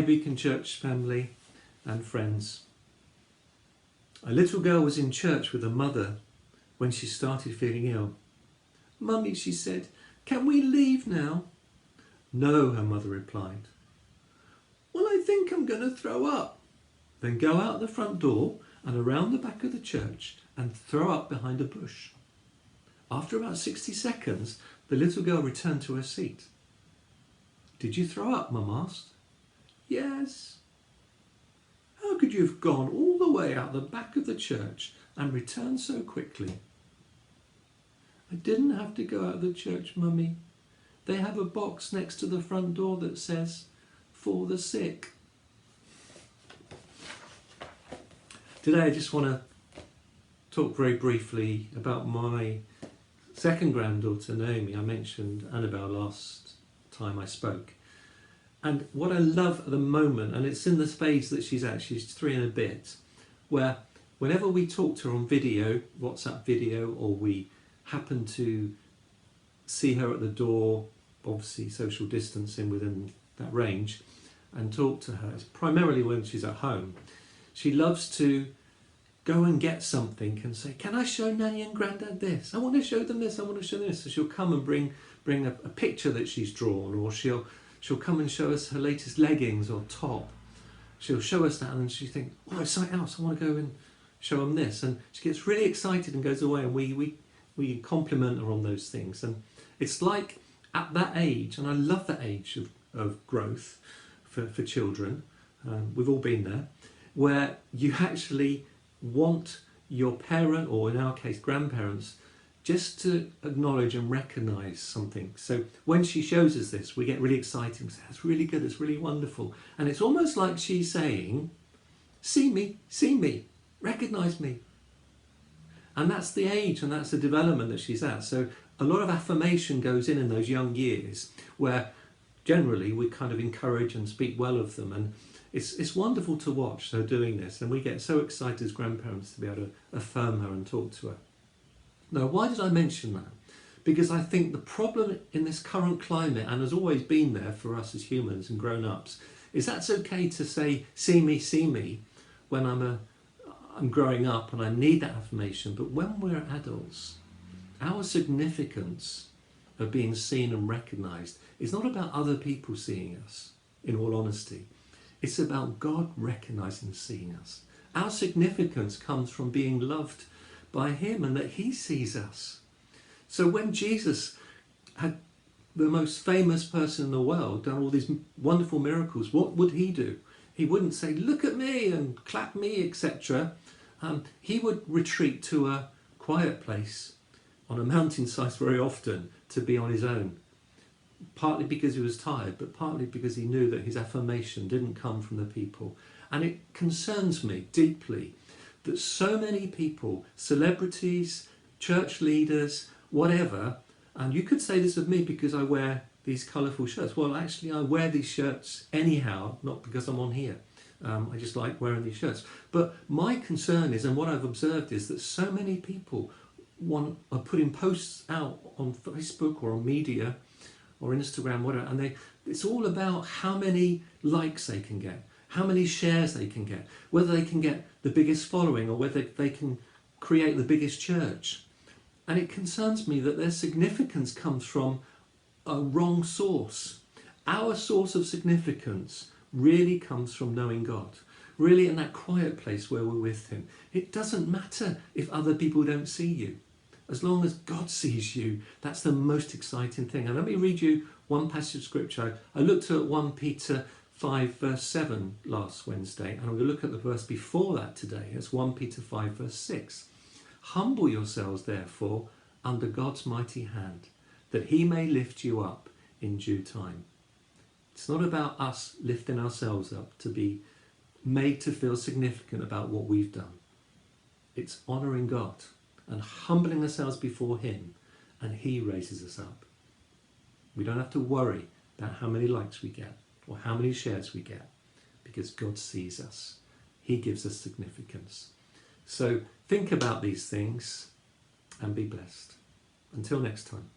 Beacon Church family and friends. A little girl was in church with her mother when she started feeling ill. "Mummy," she said, "can we leave now?" "No," her mother replied. "Well, I think I'm going to throw up." "Then go out the front door and around the back of the church and throw up behind a bush." After about 60 seconds, the little girl returned to her seat. "Did you throw up?" Mum asked. "Yes." "How could you have gone all the way out the back of the church and returned so quickly?" "I didn't have to go out of the church, Mummy. They have a box next to the front door that says, 'For the sick.'" Today I just want to talk very briefly about my second granddaughter, Naomi. I mentioned Annabelle last time I spoke. And what I love at the moment, and it's in the phase that she's 3 and a bit, where whenever we talk to her on video, WhatsApp video, or we happen to see her at the door, obviously social distancing within that range, and talk to her, it's primarily when she's at home. She loves to go and get something and say, "Can I show Nanny and Grandad this? I want to show them this, I want to show them this." So she'll come and bring a picture that she's drawn, or she'll come and show us her latest leggings or top. She'll show us that and then she thinks, "Oh, it's something else, I want to go and show them this." And she gets really excited and goes away, and we compliment her on those things. And it's like at that age, and I love that age of growth for children, we've all been there, where you actually want your parent, or in our case grandparents, just to acknowledge and recognise something. So when she shows us this, we get really excited and say, "That's really good, it's really wonderful." And it's almost like she's saying, see me, recognise me." And that's the age and that's the development that she's at. So a lot of affirmation goes in those young years, where generally we kind of encourage and speak well of them. And it's wonderful to watch her doing this, and we get so excited as grandparents to be able to affirm her and talk to her. Now, why did I mention that? Because I think the problem in this current climate, and has always been there for us as humans and grown-ups, is that's okay to say, see me, when I'm growing up and I need that affirmation. But when we're adults, our significance of being seen and recognised is not about other people seeing us, in all honesty. It's about God recognising and seeing us. Our significance comes from being loved by Him and that He sees us. So when Jesus had the most famous person in the world done all these wonderful miracles, what would He do? He wouldn't say, "Look at me," and clap me, etc. He would retreat to a quiet place on a mountainside very often to be on His own. Partly because He was tired, but partly because He knew that His affirmation didn't come from the people. And it concerns me deeply that so many people, celebrities, church leaders, whatever, and you could say this of me because I wear these colourful shirts. Well, actually I wear these shirts anyhow, not because I'm on here. I just like wearing these shirts. But my concern is, and what I've observed is, that so many people are putting posts out on Facebook or on media or Instagram, whatever, and it's all about how many likes they can get, how many shares they can get, whether they can get the biggest following or whether they can create the biggest church. And it concerns me that their significance comes from a wrong source. Our source of significance really comes from knowing God, really in that quiet place where we're with Him. It doesn't matter if other people don't see you. As long as God sees you, that's the most exciting thing. And let me read you one passage of scripture. I looked at 1 Peter 5 verse 7 last Wednesday, and I'm going to look at the verse before that today. It's 1 Peter 5 verse 6. "Humble yourselves therefore under God's mighty hand, that He may lift you up in due time." It's not about us lifting ourselves up to be made to feel significant about what we've done. It's honouring God and humbling ourselves before Him, and He raises us up. We don't have to worry about how many likes we get or how many shares we get, because God sees us. He gives us significance. So think about these things and be blessed. Until next time.